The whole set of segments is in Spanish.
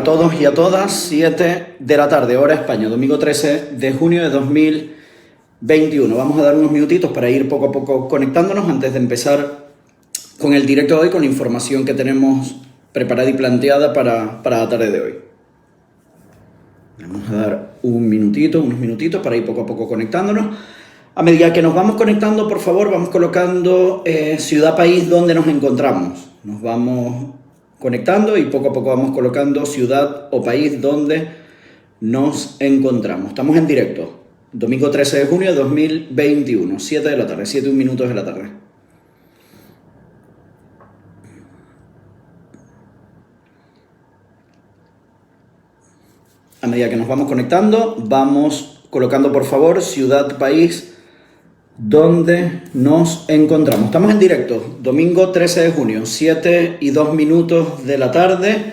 a todos y a todas, 7 de la tarde, hora España, domingo 13 de junio de 2021. Vamos a dar unos minutitos para ir poco a poco conectándonos antes de empezar con el directo de hoy, con la información que tenemos preparada y planteada para la tarde de hoy. Vamos a dar unos minutitos para ir poco a poco conectándonos. A medida que nos vamos conectando, por favor, vamos colocando ciudad, país, donde nos encontramos. Nos vamos conectando y poco a poco vamos colocando ciudad o país donde nos encontramos. Estamos en directo, domingo 13 de junio de 2021, 7 de la tarde, 7 minutos de la tarde. A medida que nos vamos conectando, vamos colocando, por favor, ciudad, país, donde nos encontramos. Estamos en directo, domingo 13 de junio, 7 y 2 minutos de la tarde.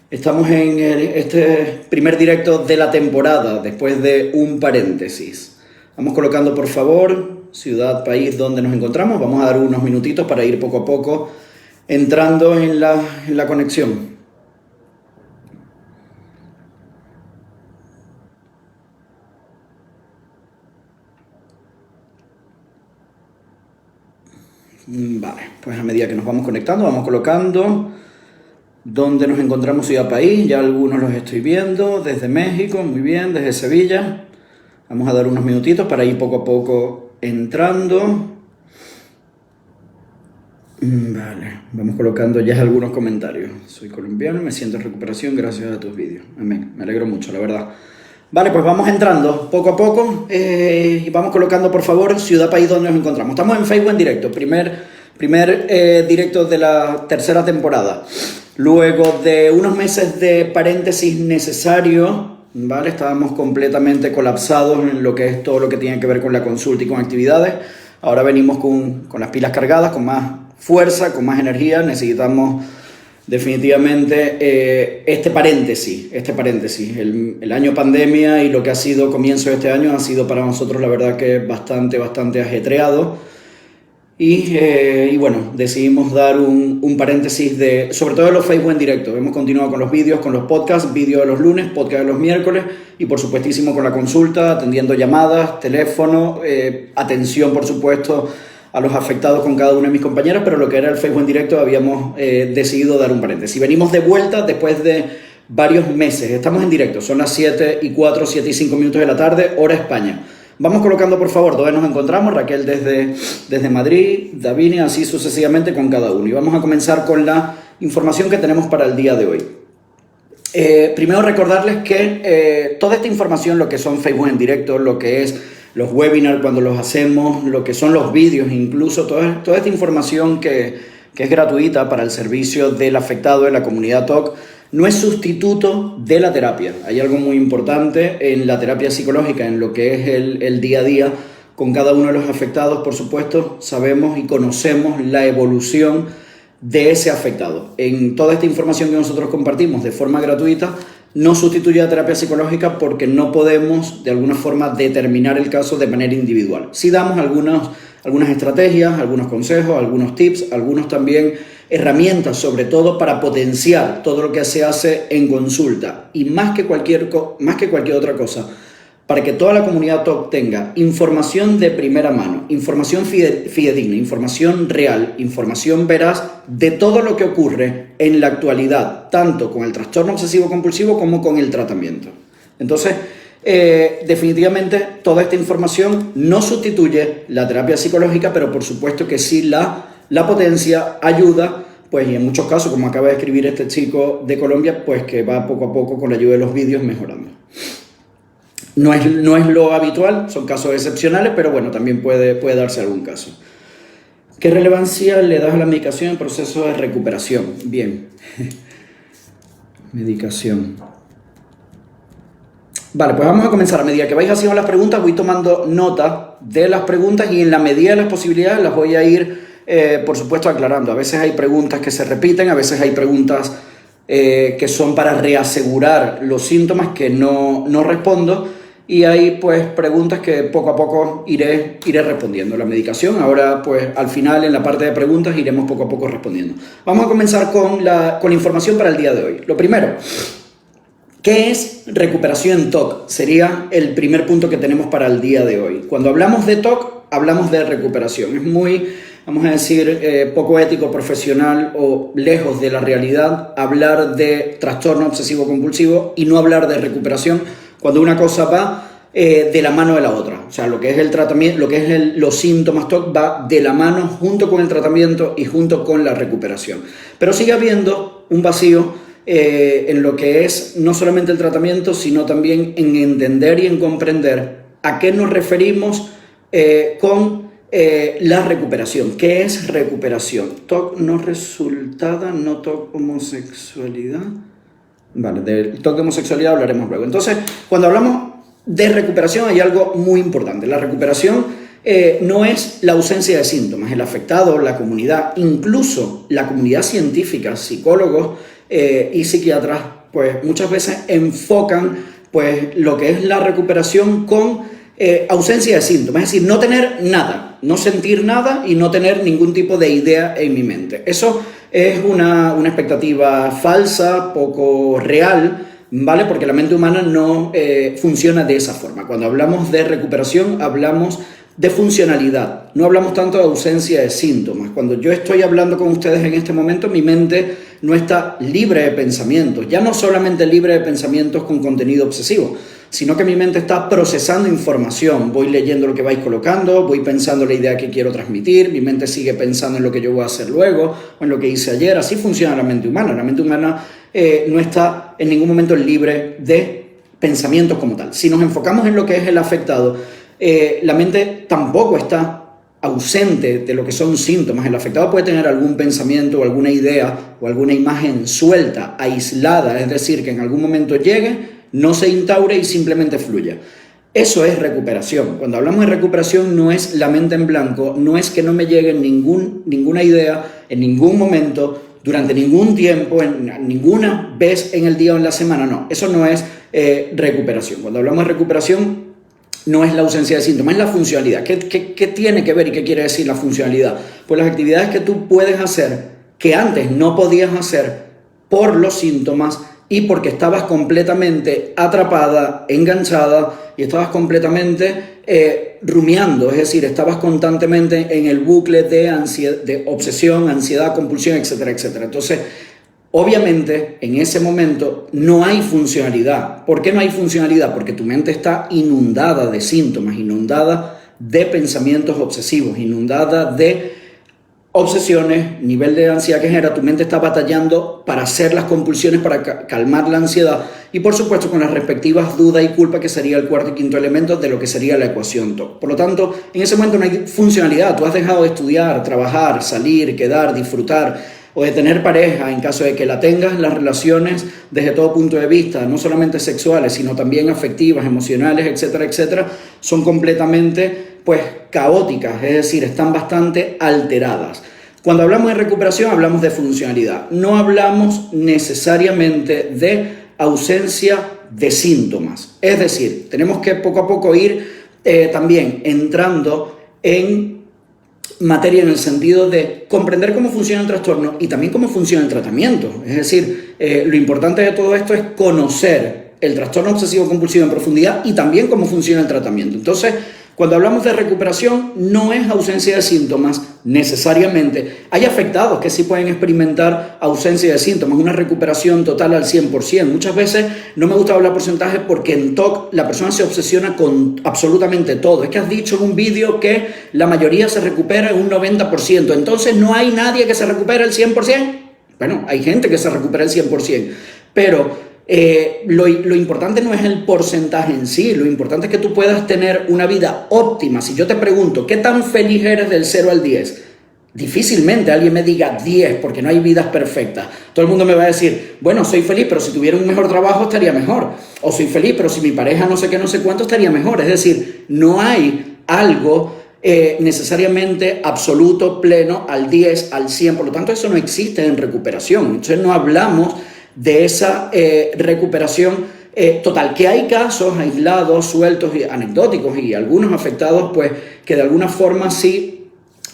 Estamos en este primer directo de la temporada, después de un paréntesis. Vamos colocando, por favor, ciudad, país, donde nos encontramos. Vamos a dar unos minutitos para ir poco a poco entrando en la conexión. Vale, pues a medida que nos vamos conectando, vamos colocando donde nos encontramos ciudad, país. Ya algunos los estoy viendo desde México, muy bien, desde Sevilla. Vamos a dar unos minutitos para ir poco a poco entrando. Vale, vamos colocando ya algunos comentarios. Soy colombiano, me siento en recuperación gracias a tus vídeos. Amén, me alegro mucho, la verdad. Vale, pues vamos entrando poco a poco y vamos colocando, por favor, ciudad, país, donde nos encontramos. Estamos en Facebook en directo, primer directo de la tercera temporada. Luego de unos meses de paréntesis necesario, ¿vale? Estábamos completamente colapsados en lo que es todo lo que tiene que ver con la consulta y con actividades. Ahora venimos con las pilas cargadas, con más fuerza, con más energía. Necesitamos definitivamente este paréntesis. El año pandemia y lo que ha sido comienzo de este año ha sido para nosotros, la verdad, que bastante ajetreado. Y bueno, decidimos dar un paréntesis sobre todo de los Facebook en directo. Hemos continuado con los vídeos, con los podcasts, vídeo de los lunes, podcast de los miércoles y por supuestísimo con la consulta, atendiendo llamadas, teléfono, atención por supuesto a los afectados con cada una de mis compañeras, pero lo que era el Facebook en directo habíamos decidido dar un paréntesis. Venimos de vuelta después de varios meses, estamos en directo, son las 7 y 5 minutos de la tarde, hora España. Vamos colocando, por favor, dónde nos encontramos. Raquel desde Madrid, Davinia, así sucesivamente con cada uno. Y vamos a comenzar con la información que tenemos para el día de hoy. Primero recordarles que toda esta información, lo que son Facebook en directo, lo que es los webinars cuando los hacemos, lo que son los vídeos, incluso toda esta información que es gratuita para el servicio del afectado de la comunidad TOC, no es sustituto de la terapia. Hay algo muy importante en la terapia psicológica, en lo que es el día a día con cada uno de los afectados. Por supuesto, sabemos y conocemos la evolución de ese afectado. En toda esta información que nosotros compartimos de forma gratuita, no sustituye a la terapia psicológica porque no podemos de alguna forma determinar el caso de manera individual. Sí damos algunas estrategias, algunos consejos, algunos tips, algunos también herramientas, sobre todo para potenciar todo lo que se hace en consulta y más que cualquier otra cosa, para que toda la comunidad TOC tenga información de primera mano, información fidedigna, información real, información veraz de todo lo que ocurre en la actualidad, tanto con el trastorno obsesivo compulsivo como con el tratamiento. Entonces, definitivamente toda esta información no sustituye la terapia psicológica, pero por supuesto que sí la potencia, ayuda, pues y en muchos casos, como acaba de escribir este chico de Colombia, pues que va poco a poco con la ayuda de los vídeos mejorando. No es lo habitual, son casos excepcionales, pero bueno, también puede darse algún caso. ¿Qué relevancia le das a la medicación en proceso de recuperación? Bien. Medicación. Vale, pues vamos a comenzar. A medida que vais haciendo las preguntas, voy tomando nota de las preguntas y en la medida de las posibilidades las voy a ir, por supuesto, aclarando. A veces hay preguntas que se repiten, a veces hay preguntas que son para reasegurar los síntomas que no respondo. Y hay pues preguntas que poco a poco iré respondiendo. La medicación, ahora pues al final en la parte de preguntas iremos poco a poco respondiendo. Vamos a comenzar con la información para el día de hoy. Lo primero, ¿Qué es recuperación TOC? Sería el primer punto que tenemos para el día de hoy. Cuando hablamos de TOC, hablamos de recuperación. Es muy, vamos a decir, poco ético, profesional o lejos de la realidad hablar de trastorno obsesivo-compulsivo y no hablar de recuperación cuando una cosa va de la mano de la otra. O sea, lo que es el tratamiento, lo que es los síntomas TOC va de la mano junto con el tratamiento y junto con la recuperación. Pero sigue habiendo un vacío en lo que es no solamente el tratamiento, sino también en entender y en comprender a qué nos referimos con la recuperación. ¿Qué es recuperación? TOC no resultada, no TOC homosexualidad. Vale, del TOC de homosexualidad hablaremos luego. Entonces, cuando hablamos de recuperación hay algo muy importante. La recuperación no es la ausencia de síntomas. El afectado, la comunidad, incluso la comunidad científica, psicólogos y psiquiatras, pues muchas veces enfocan pues lo que es la recuperación con ausencia de síntomas, es decir, no tener nada, no sentir nada y no tener ningún tipo de idea en mi mente. Eso es una expectativa falsa, poco real, ¿vale? Porque la mente humana no funciona de esa forma. Cuando hablamos de recuperación, hablamos de funcionalidad, no hablamos tanto de ausencia de síntomas. Cuando yo estoy hablando con ustedes en este momento, mi mente no está libre de pensamientos, ya no solamente libre de pensamientos con contenido obsesivo, sino que mi mente está procesando información. Voy leyendo lo que vais colocando, voy pensando la idea que quiero transmitir, mi mente sigue pensando en lo que yo voy a hacer luego o en lo que hice ayer. Así funciona la mente humana. La mente humana no está en ningún momento libre de pensamientos como tal. Si nos enfocamos en lo que es el afectado, la mente tampoco está ausente de lo que son síntomas. El afectado puede tener algún pensamiento o alguna idea o alguna imagen suelta, aislada, es decir, que en algún momento llegue, no se instaure y simplemente fluya. Eso es recuperación. Cuando hablamos de recuperación no es la mente en blanco, no es que no me llegue ninguna idea en ningún momento, durante ningún tiempo, ninguna vez en el día o en la semana, no. Eso no es recuperación. Cuando hablamos de recuperación no es la ausencia de síntomas, es la funcionalidad. ¿Qué tiene que ver y qué quiere decir la funcionalidad? Pues las actividades que tú puedes hacer que antes no podías hacer por los síntomas y porque estabas completamente atrapada, enganchada y estabas completamente rumiando, es decir, estabas constantemente en el bucle de obsesión, ansiedad, compulsión, etcétera, etcétera. Entonces, obviamente, en ese momento no hay funcionalidad. ¿Por qué no hay funcionalidad? Porque tu mente está inundada de síntomas, inundada de pensamientos obsesivos, inundada de obsesiones, nivel de ansiedad que genera. Tu mente está batallando para hacer las compulsiones, para calmar la ansiedad y, por supuesto, con las respectivas dudas y culpa, que sería el cuarto y quinto elemento de lo que sería la ecuación TOC. Por lo tanto, en ese momento no hay funcionalidad. Tú has dejado de estudiar, trabajar, salir, quedar, disfrutar, o de tener pareja, en caso de que la tengas. Las relaciones desde todo punto de vista, no solamente sexuales, sino también afectivas, emocionales, etcétera, etcétera, son completamente pues caóticas, es decir, están bastante alteradas. Cuando hablamos de recuperación hablamos de funcionalidad, no hablamos necesariamente de ausencia de síntomas. Es decir, tenemos que poco a poco ir también entrando en materia en el sentido de comprender cómo funciona el trastorno y también cómo funciona el tratamiento. Es decir, lo importante de todo esto es conocer el trastorno obsesivo compulsivo en profundidad y también cómo funciona el tratamiento. Entonces, cuando hablamos de recuperación, no es ausencia de síntomas necesariamente. Hay afectados que sí pueden experimentar ausencia de síntomas, una recuperación total al 100%. Muchas veces no me gusta hablar porcentajes porque en TOC la persona se obsesiona con absolutamente todo. Es que has dicho en un vídeo que la mayoría se recupera en un 90%. Entonces, ¿no hay nadie que se recupere el 100%? Bueno, hay gente que se recupera el 100%, pero lo importante no es el porcentaje en sí, lo importante es que tú puedas tener una vida óptima. Si yo te pregunto, ¿qué tan feliz eres del 0 al 10? Difícilmente alguien me diga 10, porque no hay vidas perfectas. Todo el mundo me va a decir, bueno, soy feliz, pero si tuviera un mejor trabajo estaría mejor. O soy feliz, pero si mi pareja no sé qué, no sé cuánto, estaría mejor. Es decir, no hay algo necesariamente absoluto, pleno, al 10, al 100. Por lo tanto, eso no existe en recuperación. Entonces no hablamos de esa recuperación total, que hay casos aislados, sueltos y anecdóticos y algunos afectados pues que de alguna forma sí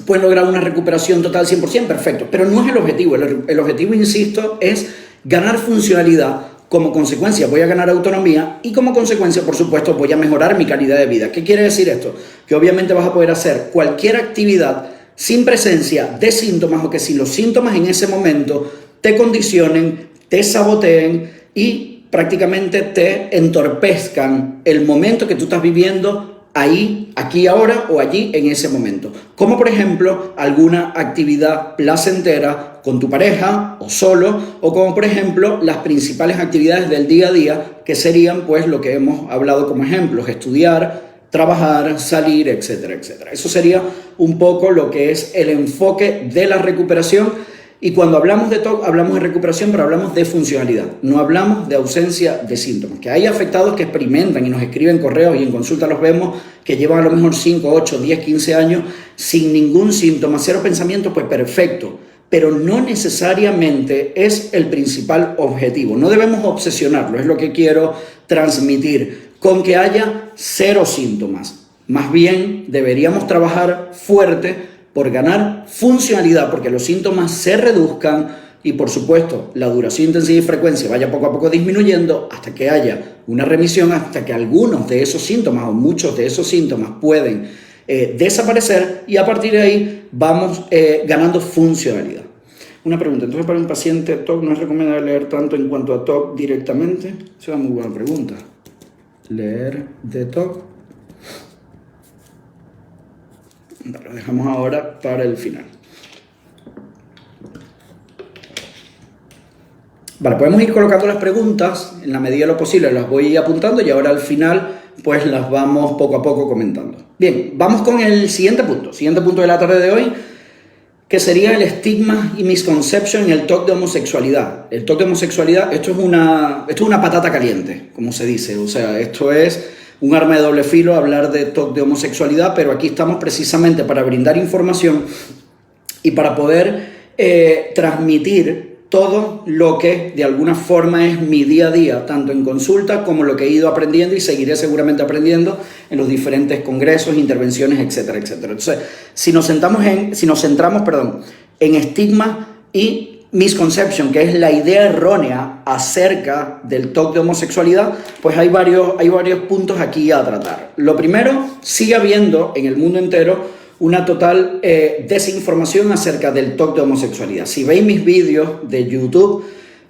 pueden lograr una recuperación total 100%, perfecto, pero no es el objetivo. El objetivo, insisto, es ganar funcionalidad como consecuencia voy a ganar autonomía y como consecuencia, por supuesto, voy a mejorar mi calidad de vida. ¿Qué quiere decir esto? Que obviamente vas a poder hacer cualquier actividad sin presencia de síntomas o que si los síntomas en ese momento te condicionen, te saboteen y prácticamente te entorpezcan el momento que tú estás viviendo ahí, aquí, ahora o allí en ese momento. Como por ejemplo alguna actividad placentera con tu pareja o solo, o como por ejemplo las principales actividades del día a día que serían pues lo que hemos hablado como ejemplos: estudiar, trabajar, salir, etcétera, etcétera. Eso sería un poco lo que es el enfoque de la recuperación. Y cuando hablamos de TOC, hablamos de recuperación, pero hablamos de funcionalidad. No hablamos de ausencia de síntomas. Que hay afectados que experimentan y nos escriben correos y en consulta los vemos que llevan a lo mejor 5, 8, 10, 15 años sin ningún síntoma, cero pensamiento, pues perfecto. Pero no necesariamente es el principal objetivo. No debemos obsesionarlo, es lo que quiero transmitir, con que haya cero síntomas. Más bien deberíamos trabajar fuerte por ganar funcionalidad, porque los síntomas se reduzcan y, por supuesto, la duración, intensidad y frecuencia vaya poco a poco disminuyendo hasta que haya una remisión, hasta que algunos de esos síntomas o muchos de esos síntomas pueden desaparecer y a partir de ahí vamos ganando funcionalidad. Una pregunta, entonces para un paciente TOC no es recomendable leer tanto en cuanto a TOC directamente. Es una muy buena pregunta. Leer de TOC. Lo dejamos ahora para el final. Vale, podemos ir colocando las preguntas en la medida de lo posible, las voy apuntando y ahora al final pues las vamos poco a poco comentando. Bien, vamos con el siguiente punto de la tarde de hoy, que sería el estigma y misconception y el TOC de homosexualidad. El TOC de homosexualidad, esto es una patata caliente, como se dice, o sea, esto es un arma de doble filo hablar de TOC de homosexualidad, pero aquí estamos precisamente para brindar información y para poder transmitir todo lo que de alguna forma es mi día a día, tanto en consulta como lo que he ido aprendiendo y seguiré seguramente aprendiendo en los diferentes congresos, intervenciones, etcétera, etcétera. Entonces, si nos centramos en estigma y misconception, que es la idea errónea acerca del TOC de homosexualidad, pues hay varios puntos aquí a tratar. Lo primero, sigue habiendo en el mundo entero una total desinformación acerca del TOC de homosexualidad. Si veis mis vídeos de YouTube,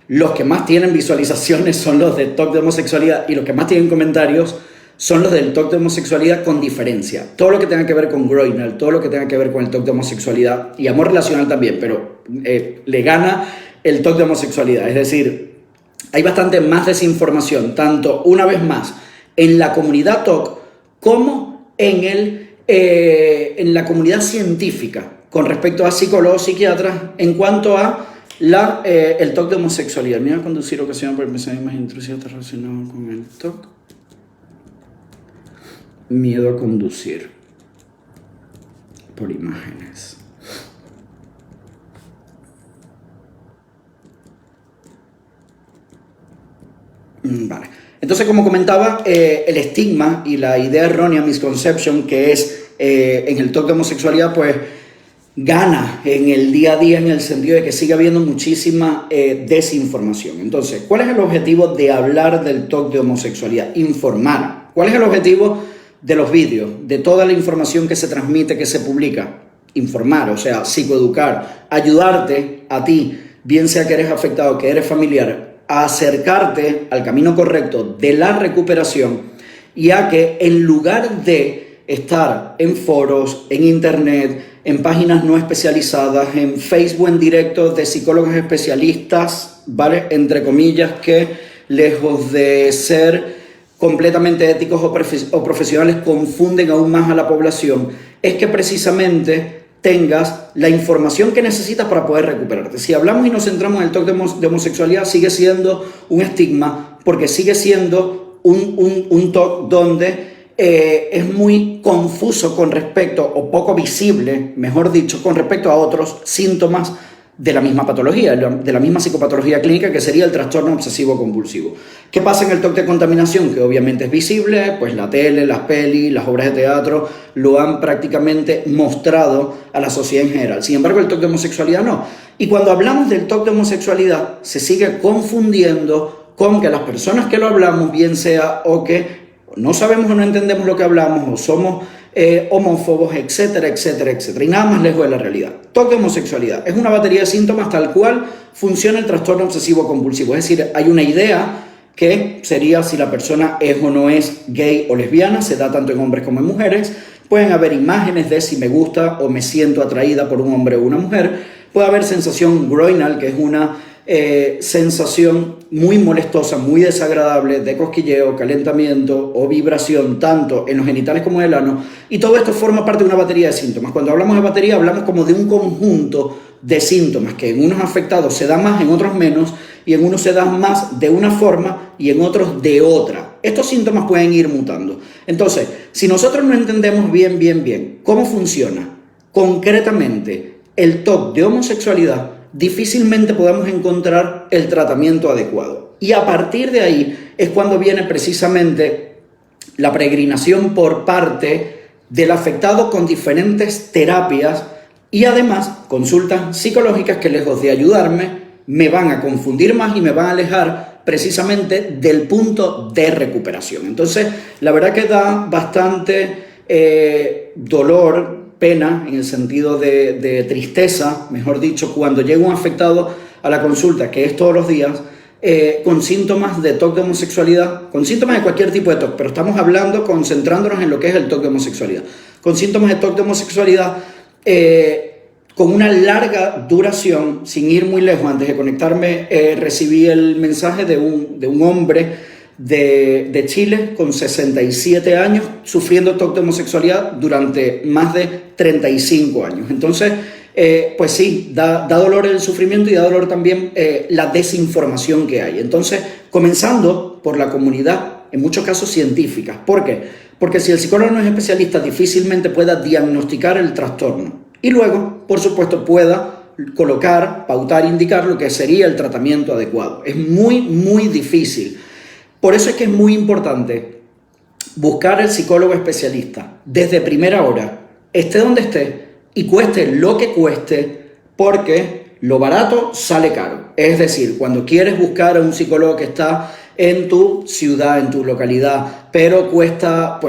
los que más tienen visualizaciones son los de TOC de homosexualidad y los que más tienen comentarios son los del TOC de homosexualidad con diferencia. Todo lo que tenga que ver con groinal, todo lo que tenga que ver con el TOC de homosexualidad y amor relacional también, pero le gana el TOC de homosexualidad. Es decir, hay bastante más desinformación, tanto una vez más en la comunidad TOC como en la comunidad científica con respecto a psicólogos, psiquiatras, en cuanto a el TOC de homosexualidad. Miedo a conducir ocasiona por pensamientos más intrusivos relacionados con el TOC. Miedo a conducir por imágenes. Vale. Entonces, como comentaba, el estigma y la idea errónea, misconception, que es en el TOC de homosexualidad, pues gana en el día a día en el sentido de que sigue habiendo muchísima desinformación. Entonces, ¿cuál es el objetivo de hablar del TOC de homosexualidad? Informar. ¿Cuál es el objetivo de los vídeos, de toda la información que se transmite, que se publica? Informar, o sea, psicoeducar, ayudarte a ti, bien sea que eres afectado, que eres familiar, a acercarte al camino correcto de la recuperación y a que en lugar de estar en foros, en internet, en páginas no especializadas, en Facebook en directo de psicólogos especialistas, ¿vale? Entre comillas, que lejos de ser completamente éticos o profesionales confunden aún más a la población, es que precisamente tengas la información que necesitas para poder recuperarte. Si hablamos y nos centramos en el TOC de homosexualidad, sigue siendo un estigma, porque sigue siendo un TOC donde es muy confuso con respecto, o poco visible, mejor dicho, con respecto a otros síntomas de la misma patología, de la misma psicopatología clínica, que sería el trastorno obsesivo compulsivo. ¿Qué pasa en el TOC de contaminación? Que obviamente es visible, pues la tele, las pelis, las obras de teatro lo han prácticamente mostrado a la sociedad en general. Sin embargo, el TOC de homosexualidad no. Y cuando hablamos del TOC de homosexualidad, se sigue confundiendo con que las personas que lo hablamos, bien sea o que no sabemos o no entendemos lo que hablamos, o somos homófobos, etcétera, etcétera, etcétera. Y nada más lejos de la realidad. TOC de homosexualidad es una batería de síntomas tal cual funciona el trastorno obsesivo compulsivo. Es decir, hay una idea que sería si la persona es o no es gay o lesbiana, se da tanto en hombres como en mujeres. Pueden haber imágenes de si me gusta o me siento atraída por un hombre o una mujer. Puede haber sensación groinal, que es una sensación muy molestosa, muy desagradable de cosquilleo, calentamiento o vibración tanto en los genitales como en el ano, y todo esto forma parte de una batería de síntomas. Cuando hablamos de batería hablamos como de un conjunto de síntomas que en unos afectados se da más, en otros menos, y en unos se da más de una forma y en otros de otra. Estos síntomas pueden ir mutando. Entonces, si nosotros no entendemos bien cómo funciona concretamente el TOC de homosexualidad, difícilmente podamos encontrar el tratamiento adecuado. Y a partir de ahí es cuando viene precisamente la peregrinación por parte del afectado con diferentes terapias y además consultas psicológicas que lejos de ayudarme me van a confundir más y me van a alejar precisamente del punto de recuperación. Entonces, la verdad que da bastante dolor, pena, en el sentido de tristeza, mejor dicho, cuando llega un afectado a la consulta, que es todos los días, con síntomas de TOC de homosexualidad, con síntomas de cualquier tipo de TOC, pero estamos hablando, concentrándonos en lo que es el TOC de homosexualidad, con síntomas de TOC de homosexualidad, con una larga duración, sin ir muy lejos. Antes de conectarme, recibí el mensaje de un hombre de Chile con 67 años sufriendo TOC de homosexualidad durante más de 35 años. Entonces, pues sí, da dolor el sufrimiento y da dolor también la desinformación que hay. Entonces, comenzando por la comunidad, en muchos casos científica. ¿Por qué? Porque si el psicólogo no es especialista, difícilmente pueda diagnosticar el trastorno y luego, por supuesto, pueda colocar, pautar, indicar lo que sería el tratamiento adecuado. Es muy difícil. Por eso es que es muy importante buscar el psicólogo especialista desde primera hora, esté donde esté y cueste lo que cueste, porque lo barato sale caro. Es decir, cuando quieres buscar a un psicólogo que está en tu ciudad, en tu localidad, pero cuesta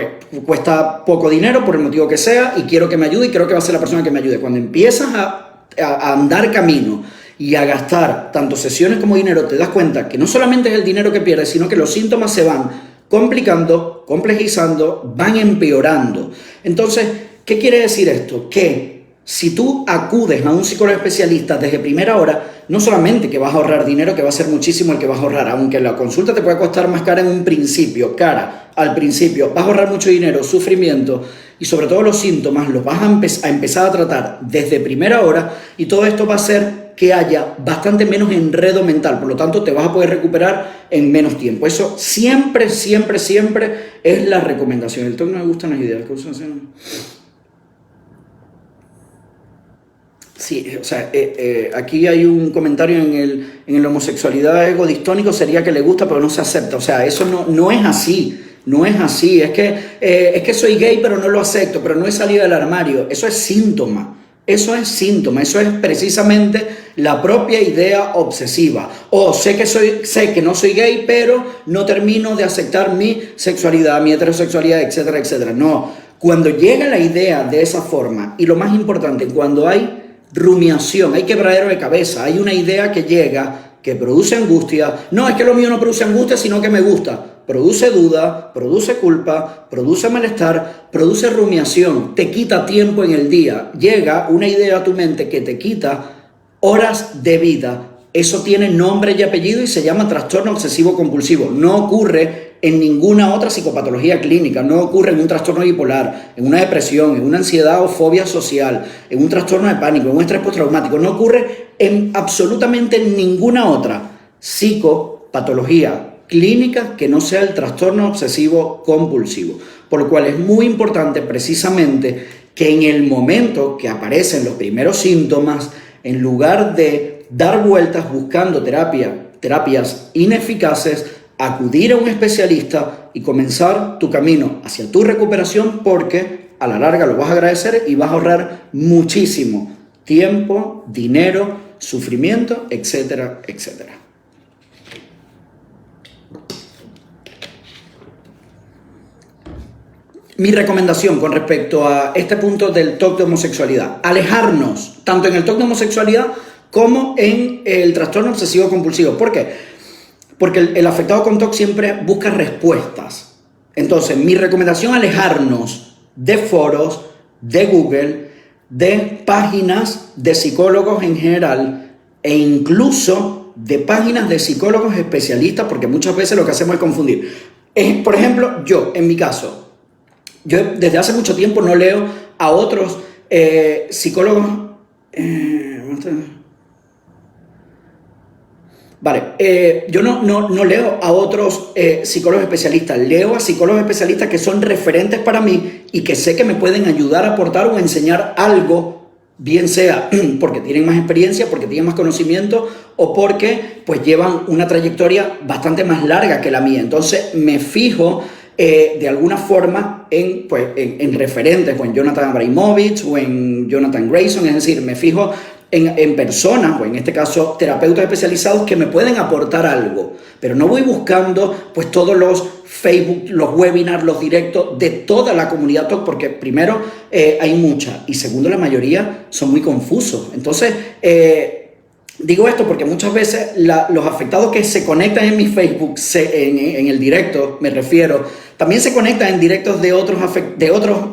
poco dinero por el motivo que sea y quiero que me ayude y creo que va a ser la persona que me ayude. Cuando empiezas a andar camino y a gastar tanto sesiones como dinero, te das cuenta que no solamente es el dinero que pierdes, sino que los síntomas se van complicando, complejizando, van empeorando. Entonces, ¿qué quiere decir esto? Que si tú acudes a un psicólogo especialista desde primera hora, no solamente que vas a ahorrar dinero, que va a ser muchísimo el que vas a ahorrar, aunque la consulta te puede costar más cara en un principio, al principio, vas a ahorrar mucho dinero, sufrimiento y sobre todo los síntomas los vas a empezar a tratar desde primera hora, y todo esto va a hacer que haya bastante menos enredo mental, por lo tanto te vas a poder recuperar en menos tiempo. Eso siempre es la recomendación. El TOC no me gustan las ideas. Sí, o sea, aquí hay un comentario en la homosexualidad egodistónico, sería que le gusta pero no se acepta. O sea, eso no es así. No es así. Es que soy gay pero no lo acepto, pero no he salido del armario. Eso es síntoma. Eso es precisamente la propia idea obsesiva. O sé que no soy gay, pero no termino de aceptar mi sexualidad, mi heterosexualidad, etcétera, etcétera. No, cuando llega la idea de esa forma, y lo más importante, cuando hay rumiación, hay quebradero de cabeza, hay una idea que llega, que produce angustia. No, es que lo mío no produce angustia, sino que me gusta. Produce duda, produce culpa, produce malestar, produce rumiación, te quita tiempo en el día. Llega una idea a tu mente que te quita horas de vida. Eso tiene nombre y apellido y se llama trastorno obsesivo compulsivo. No ocurre en ninguna otra psicopatología clínica, no ocurre en un trastorno bipolar, en una depresión, en una ansiedad o fobia social, en un trastorno de pánico, en un estrés postraumático. No ocurre en absolutamente ninguna otra psicopatología clínica que no sea el trastorno obsesivo compulsivo, por lo cual es muy importante precisamente que en el momento que aparecen los primeros síntomas, en lugar de dar vueltas buscando terapias ineficaces, acudir a un especialista y comenzar tu camino hacia tu recuperación, porque a la larga lo vas a agradecer y vas a ahorrar muchísimo tiempo, dinero, sufrimiento, etcétera, etcétera. mi recomendación con respecto a este punto del TOC de homosexualidad, alejarnos tanto en el TOC de homosexualidad como en el trastorno obsesivo compulsivo. ¿Por qué? Porque el afectado con TOC siempre busca respuestas. Entonces, mi recomendación, alejarnos de foros, de Google, de páginas de psicólogos en general e incluso de páginas de psicólogos especialistas, porque muchas veces lo que hacemos es confundir. Por ejemplo, yo, en mi caso, yo desde hace mucho tiempo no leo a otros psicólogos... yo no leo a otros psicólogos especialistas, leo a psicólogos especialistas que son referentes para mí y que sé que me pueden ayudar a aportar o enseñar algo, bien sea porque tienen más experiencia, porque tienen más conocimiento o porque pues llevan una trayectoria bastante más larga que la mía. Entonces me fijo de alguna forma en referentes, o en Jonathan Abramovich o en Jonathan Grayson, es decir, me fijo en personas, o en este caso terapeutas especializados que me pueden aportar algo, pero no voy buscando pues todos los Facebook, los webinars, los directos de toda la comunidad TOC, porque primero hay mucha y segundo la mayoría son muy confusos. Entonces digo esto porque muchas veces los afectados que se conectan en mi Facebook, en el directo me refiero, también se conectan en directos de otros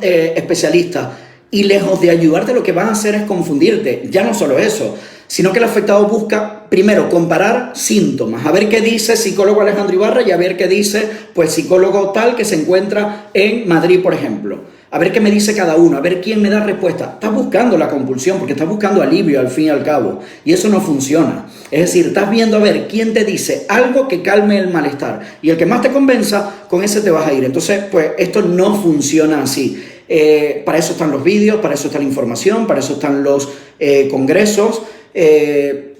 especialistas. Y lejos de ayudarte, lo que van a hacer es confundirte. Ya no solo eso, sino que el afectado busca, primero, comparar síntomas. A ver qué dice psicólogo Alejandro Ibarra y a ver qué dice, pues, psicólogo tal que se encuentra en Madrid, por ejemplo. A ver qué me dice cada uno, a ver quién me da respuesta. Estás buscando la compulsión porque estás buscando alivio al fin y al cabo. Y eso no funciona. Es decir, estás viendo a ver quién te dice algo que calme el malestar. Y el que más te convenza, con ese te vas a ir. Entonces, pues, esto no funciona así. Para eso están los vídeos, para eso está la información, para eso están los congresos,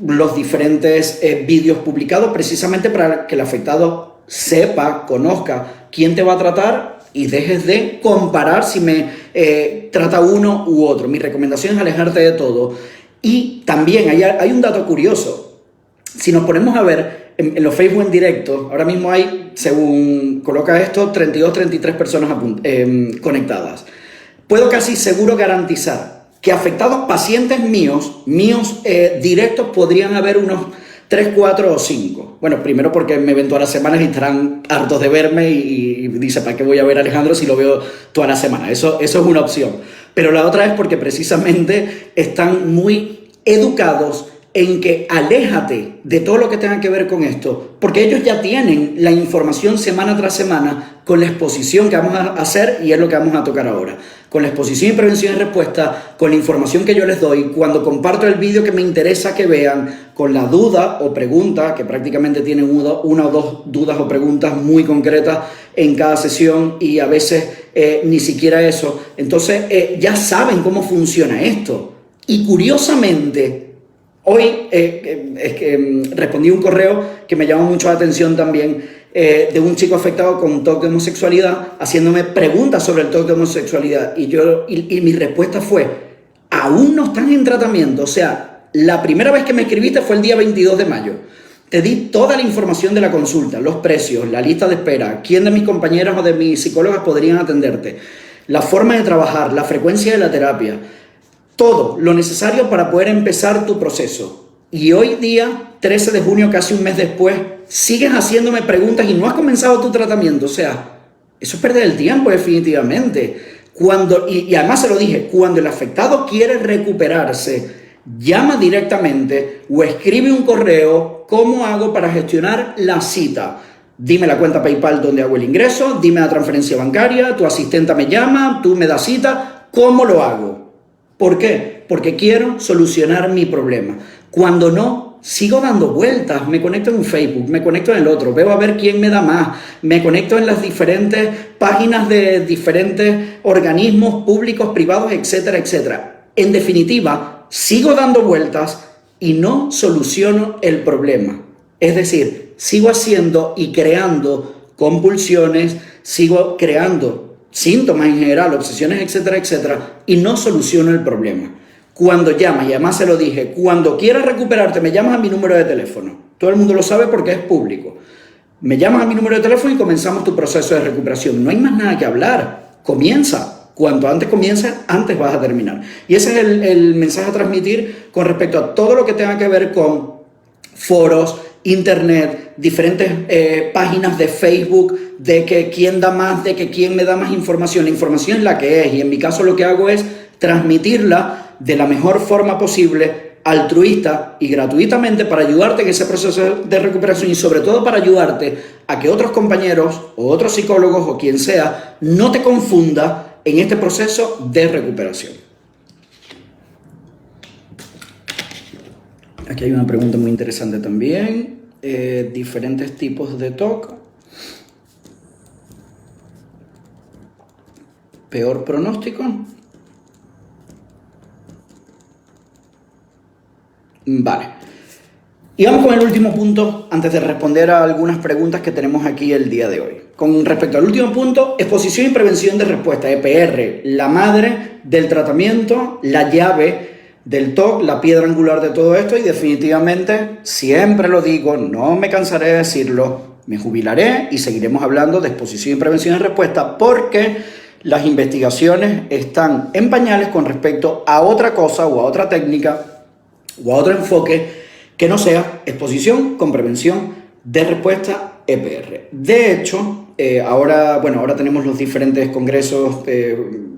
los diferentes vídeos publicados, precisamente para que el afectado sepa, conozca quién te va a tratar y dejes de comparar si me trata uno u otro. Mi recomendación es alejarte de todo. Y también hay un dato curioso. Si nos ponemos a ver en los Facebook en directo, ahora mismo hay, según coloca esto, 32, 33 personas conectadas. Puedo casi seguro garantizar que afectados pacientes míos directos podrían haber unos 3, 4 o 5. Bueno, primero porque me ven todas las semanas y estarán hartos de verme y dice, ¿para qué voy a ver a Alejandro si lo veo toda la semana? Eso es una opción. Pero la otra es porque precisamente están muy educados en que aléjate de todo lo que tenga que ver con esto, porque ellos ya tienen la información semana tras semana con la exposición que vamos a hacer, y es lo que vamos a tocar ahora, con la exposición y prevención y respuesta, con la información que yo les doy, cuando comparto el vídeo que me interesa que vean, con la duda o pregunta, que prácticamente tienen una o dos dudas o preguntas muy concretas en cada sesión, y a veces ni siquiera eso. Entonces ya saben cómo funciona esto. Y curiosamente, hoy respondí un correo que me llamó mucho la atención también, de un chico afectado con TOC de homosexualidad, haciéndome preguntas sobre el TOC de homosexualidad. Y mi respuesta fue, aún no están en tratamiento. O sea, la primera vez que me escribiste fue el día 22 de mayo. Te di toda la información de la consulta, los precios, la lista de espera, quién de mis compañeras o de mis psicólogas podrían atenderte, la forma de trabajar, la frecuencia de la terapia, todo lo necesario para poder empezar tu proceso. Y hoy día, 13 de junio, casi un mes después, sigues haciéndome preguntas y no has comenzado tu tratamiento. O sea, eso es perder el tiempo definitivamente. Y además se lo dije, cuando el afectado quiere recuperarse, llama directamente o escribe un correo. ¿Cómo hago para gestionar la cita? Dime la cuenta PayPal donde hago el ingreso, dime la transferencia bancaria, tu asistenta me llama, tú me das cita. ¿Cómo lo hago? ¿Por qué? Porque quiero solucionar mi problema. Cuando no, sigo dando vueltas, me conecto en un Facebook, me conecto en el otro, veo a ver quién me da más, me conecto en las diferentes páginas de diferentes organismos públicos, privados, etcétera, etcétera. En definitiva, sigo dando vueltas y no soluciono el problema. Es decir, sigo haciendo y creando compulsiones, sigo creando síntomas en general, obsesiones, etcétera, etcétera, y no soluciono el problema. Cuando llamas, y además se lo dije, cuando quieras recuperarte, me llamas a mi número de teléfono. Todo el mundo lo sabe porque es público. Me llamas a mi número de teléfono y comenzamos tu proceso de recuperación. No hay más nada que hablar. comienza. Cuanto antes comiences, antes vas a terminar. Y ese es el mensaje a transmitir con respecto a todo lo que tenga que ver con foros, internet, diferentes páginas de Facebook, de que quién da más, de que quién me da más información. La información es la que es, y en mi caso lo que hago es transmitirla de la mejor forma posible, altruista y gratuitamente, para ayudarte en ese proceso de recuperación, y sobre todo para ayudarte a que otros compañeros o otros psicólogos o quien sea no te confunda en este proceso de recuperación. Aquí hay una pregunta muy interesante también. Diferentes tipos de TOC. Peor pronóstico. Vale. Y vamos con el último punto antes de responder a algunas preguntas que tenemos aquí el día de hoy. Con respecto al último punto, exposición y prevención de respuesta, EPR, la madre del tratamiento, la llave del TOC, la piedra angular de todo esto, y definitivamente, siempre lo digo, no me cansaré de decirlo, me jubilaré y seguiremos hablando de exposición y prevención de respuesta, porque las investigaciones están en pañales con respecto a otra cosa o a otra técnica o a otro enfoque que no sea exposición con prevención de respuesta EPR. De hecho, ahora tenemos los diferentes congresos.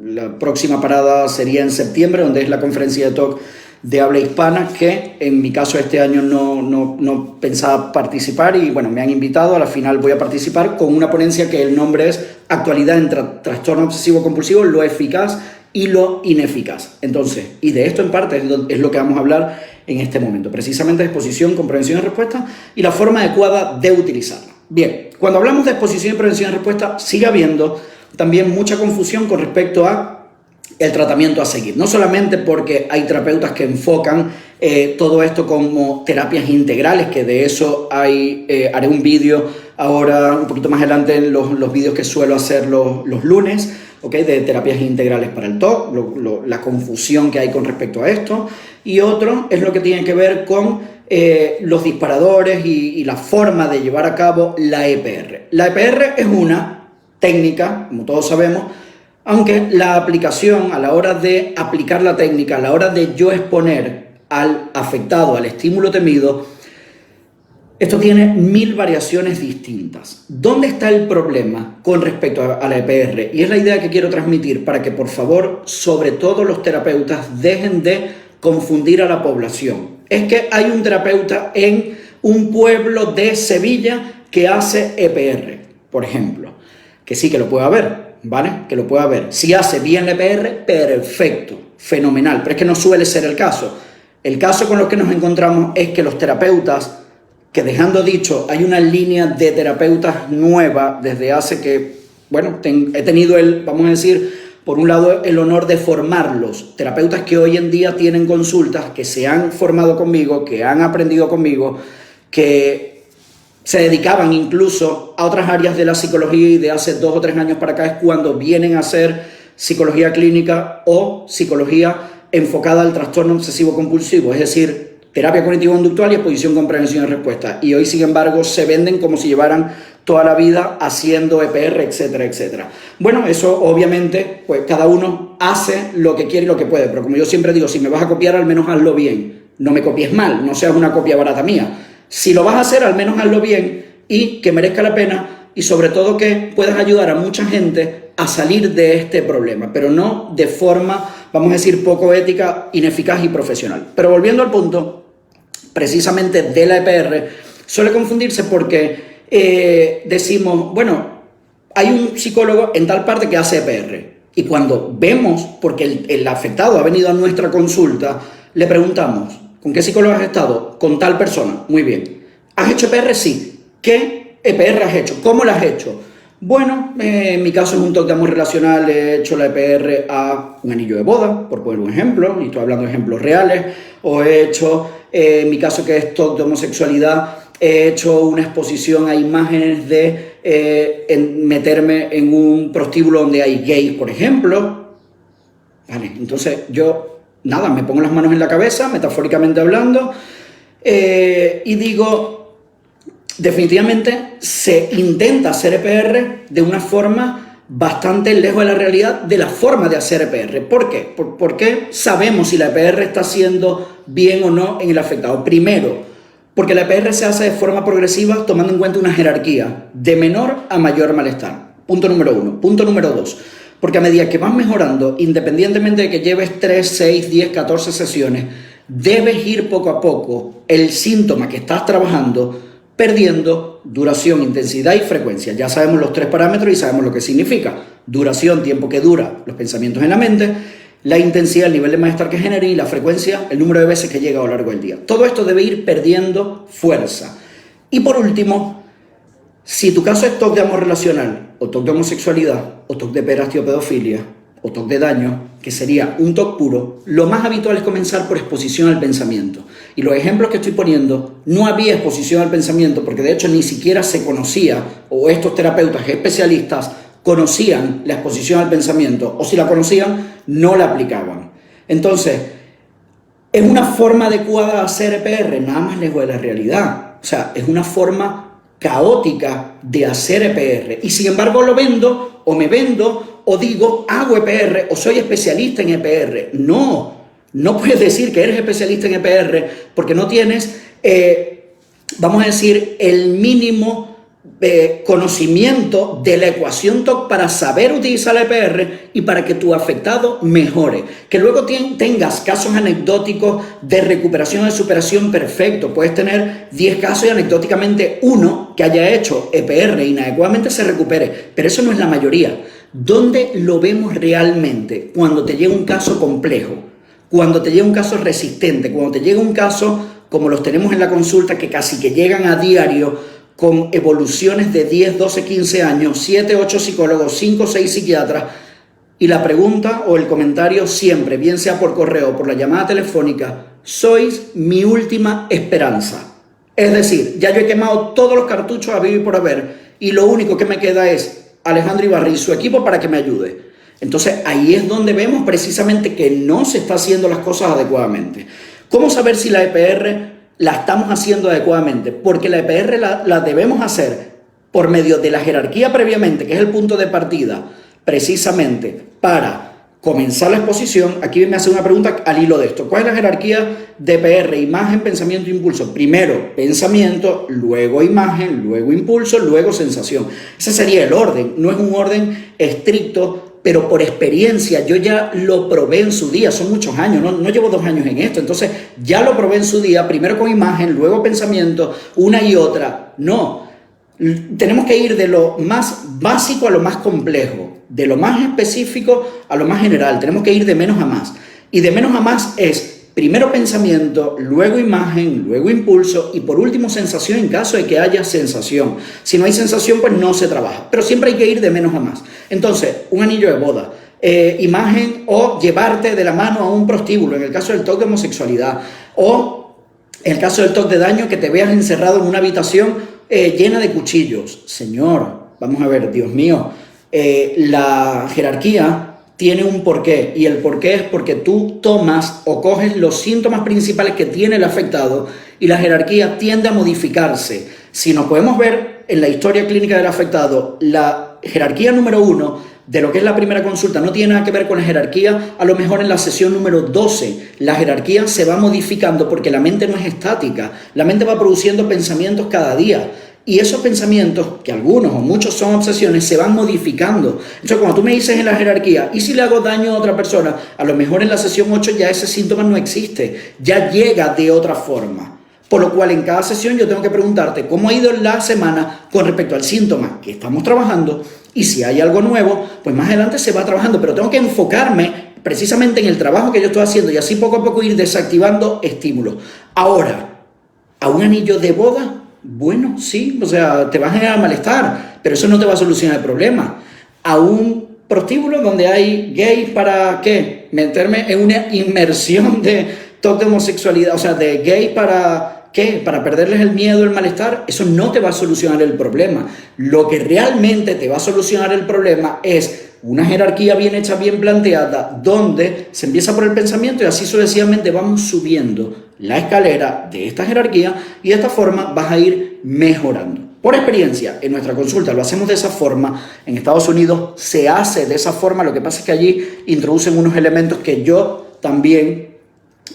La próxima parada sería en septiembre, donde es la conferencia de TOC de habla hispana, que en mi caso este año no pensaba participar, y bueno, me han invitado. A la final voy a participar con una ponencia que el nombre es Actualidad en trastorno obsesivo compulsivo, lo eficaz y lo ineficaz. Entonces, y de esto en parte es lo que vamos a hablar en este momento, precisamente de exposición con prevención de respuesta y la forma adecuada de utilizarla. Bien, cuando hablamos de exposición y prevención de respuesta, sigue habiendo también mucha confusión con respecto a el tratamiento a seguir. No solamente porque hay terapeutas que enfocan todo esto como terapias integrales, que de eso haré un vídeo ahora un poquito más adelante en los vídeos que suelo hacer los lunes, ¿okay? De terapias integrales para el TOC, la confusión que hay con respecto a esto. Y otro es lo que tiene que ver con los disparadores y la forma de llevar a cabo la EPR. La EPR es una técnica, como todos sabemos, aunque la aplicación, a la hora de aplicar la técnica, a la hora de yo exponer al afectado, al estímulo temido, esto tiene 1000 variaciones distintas. ¿Dónde está el problema con respecto a la EPR? Y es la idea que quiero transmitir para que, por favor, sobre todo los terapeutas, dejen de confundir a la población. Es que hay un terapeuta en un pueblo de Sevilla que hace EPR, por ejemplo, que sí que lo puede haber, ¿vale? Que lo puede haber. Si hace bien la EPR, perfecto, fenomenal, pero es que no suele ser el caso. El caso con lo que nos encontramos es que los terapeutas, que dejando dicho, hay una línea de terapeutas nueva desde hace que, bueno, he tenido vamos a decir, por un lado, el honor de formarlos, terapeutas que hoy en día tienen consultas, que se han formado conmigo, que han aprendido conmigo, que se dedicaban incluso a otras áreas de la psicología, y de hace 2 o 3 años para acá es cuando vienen a hacer psicología clínica o psicología enfocada al trastorno obsesivo compulsivo, es decir, terapia cognitivo-conductual y exposición con prevención de respuesta. Y hoy, sin embargo, se venden como si llevaran toda la vida haciendo EPR, etcétera, etcétera. Bueno, eso obviamente, pues cada uno hace lo que quiere y lo que puede, pero como yo siempre digo, si me vas a copiar, al menos hazlo bien. No me copies mal, no seas una copia barata mía. Si lo vas a hacer, al menos hazlo bien y que merezca la pena, y sobre todo que puedas ayudar a mucha gente a salir de este problema, pero no de forma, vamos a decir, poco ética, ineficaz y profesional. Pero volviendo al punto, precisamente de la EPR, suele confundirse porque decimos, bueno, hay un psicólogo en tal parte que hace EPR, y cuando vemos, porque el afectado ha venido a nuestra consulta, le preguntamos, ¿con qué psicólogo has estado? Con tal persona. Muy bien. ¿Has hecho EPR? Sí. ¿Qué EPR has hecho? ¿Cómo la has hecho? Bueno, en mi caso es un TOC de amor relacional, he hecho la EPR a un anillo de boda, por poner un ejemplo, y estoy hablando de ejemplos reales, o he hecho, en mi caso que es TOC de homosexualidad, he hecho una exposición a imágenes de meterme en un prostíbulo donde hay gays, por ejemplo. Vale, entonces yo, nada, me pongo las manos en la cabeza, metafóricamente hablando, y digo, definitivamente se intenta hacer EPR de una forma bastante lejos de la realidad de la forma de hacer EPR. ¿Por qué? ¿Por qué sabemos si la EPR está haciendo bien o no en el afectado? Primero, porque la EPR se hace de forma progresiva tomando en cuenta una jerarquía de menor a mayor malestar. Punto número 1. Punto número 2. Porque a medida que vas mejorando, independientemente de que lleves 3, 6, 10, 14 sesiones, debes ir poco a poco el síntoma que estás trabajando perdiendo duración, intensidad y frecuencia. Ya sabemos los 3 parámetros y sabemos lo que significa. Duración, tiempo que dura los pensamientos en la mente, la intensidad, el nivel de malestar que genera y la frecuencia, el número de veces que llega a lo largo del día. Todo esto debe ir perdiendo fuerza. Y por último, si tu caso es TOC de amor relacional, o TOC de homosexualidad, o TOC de pederastia o pedofilia, o TOC de daño, que sería un TOC puro, lo más habitual es comenzar por exposición al pensamiento. Y los ejemplos que estoy poniendo, no había exposición al pensamiento porque de hecho ni siquiera se conocía, o estos terapeutas especialistas conocían la exposición al pensamiento, o si la conocían, no la aplicaban. Entonces, ¿es una forma adecuada de hacer EPR? Nada más lejos de la realidad. O sea, es una forma caótica de hacer EPR. Y sin embargo lo vendo, o me vendo, o digo, hago EPR, o soy especialista en EPR. No, no puedes decir que eres especialista en EPR porque no tienes, vamos a decir, el mínimo conocimiento de la ecuación TOC para saber utilizar la EPR y para que tu afectado mejore. Que luego tengas casos anecdóticos de recuperación y superación, perfecto. Puedes tener 10 casos y anecdóticamente uno que haya hecho EPR inadecuadamente se recupere, pero eso no es la mayoría. ¿Dónde lo vemos realmente? Cuando te llega un caso complejo, cuando te llega un caso resistente, cuando te llega un caso como los tenemos en la consulta que casi que llegan a diario con evoluciones de 10, 12, 15 años, 7, 8 psicólogos, 5, 6 psiquiatras, y la pregunta o el comentario siempre, bien sea por correo o por la llamada telefónica, sois mi última esperanza. Es decir, ya yo he quemado todos los cartuchos a vivir y por haber, y lo único que me queda es Alejandro Ibarri y su equipo para que me ayude. Entonces ahí es donde vemos precisamente que no se está haciendo las cosas adecuadamente. ¿Cómo saber si la EPR la estamos haciendo adecuadamente? Porque la EPR la debemos hacer por medio de la jerarquía previamente, que es el punto de partida, precisamente para comenzar la exposición. Aquí me hace una pregunta al hilo de esto. ¿Cuál es la jerarquía de EPR? Imagen, pensamiento, impulso. Primero pensamiento, luego imagen, luego impulso, luego sensación. Ese sería el orden. No es un orden estricto, pero por experiencia yo ya lo probé en su día, son muchos años, no llevo 2 años en esto, entonces ya lo probé en su día, primero con imagen, luego pensamiento, una y otra. No, tenemos que ir de lo más básico a lo más complejo, de lo más específico a lo más general, tenemos que ir de menos a más. Y de menos a más es primero pensamiento, luego imagen, luego impulso y por último sensación en caso de que haya sensación. Si no hay sensación, pues no se trabaja, pero siempre hay que ir de menos a más. Entonces, un anillo de boda, imagen o llevarte de la mano a un prostíbulo, en el caso del TOC de homosexualidad, o en el caso del TOC de daño, que te veas encerrado en una habitación llena de cuchillos. Señor, vamos a ver, Dios mío, la jerarquía tiene un porqué, y el porqué es porque tú tomas o coges los síntomas principales que tiene el afectado y la jerarquía tiende a modificarse. Si nos podemos ver en la historia clínica del afectado, la jerarquía número 1 de lo que es la primera consulta no tiene nada que ver con la jerarquía, a lo mejor en la sesión número 12. La jerarquía se va modificando porque la mente no es estática, la mente va produciendo pensamientos cada día. Y esos pensamientos, que algunos o muchos son obsesiones, se van modificando. Entonces, cuando tú me dices en la jerarquía, ¿y si le hago daño a otra persona? A lo mejor en la sesión 8 ya ese síntoma no existe, ya llega de otra forma. Por lo cual, en cada sesión yo tengo que preguntarte cómo ha ido la semana con respecto al síntoma que estamos trabajando, y si hay algo nuevo, pues más adelante se va trabajando, pero tengo que enfocarme precisamente en el trabajo que yo estoy haciendo y así poco a poco ir desactivando estímulos. Ahora, ¿a un anillo de boda? Bueno, sí, o sea, te va a generar malestar, pero eso no te va a solucionar el problema. A un prostíbulo donde hay gays, ¿para qué? Meterme en una inmersión de TOC de homosexualidad, o sea, de gays, ¿para qué? Para perderles el miedo, el malestar. Eso no te va a solucionar el problema. Lo que realmente te va a solucionar el problema es una jerarquía bien hecha, bien planteada, donde se empieza por el pensamiento y así sucesivamente vamos subiendo la escalera de esta jerarquía y de esta forma vas a ir mejorando. Por experiencia, en nuestra consulta lo hacemos de esa forma, en Estados Unidos se hace de esa forma, lo que pasa es que allí introducen unos elementos que yo también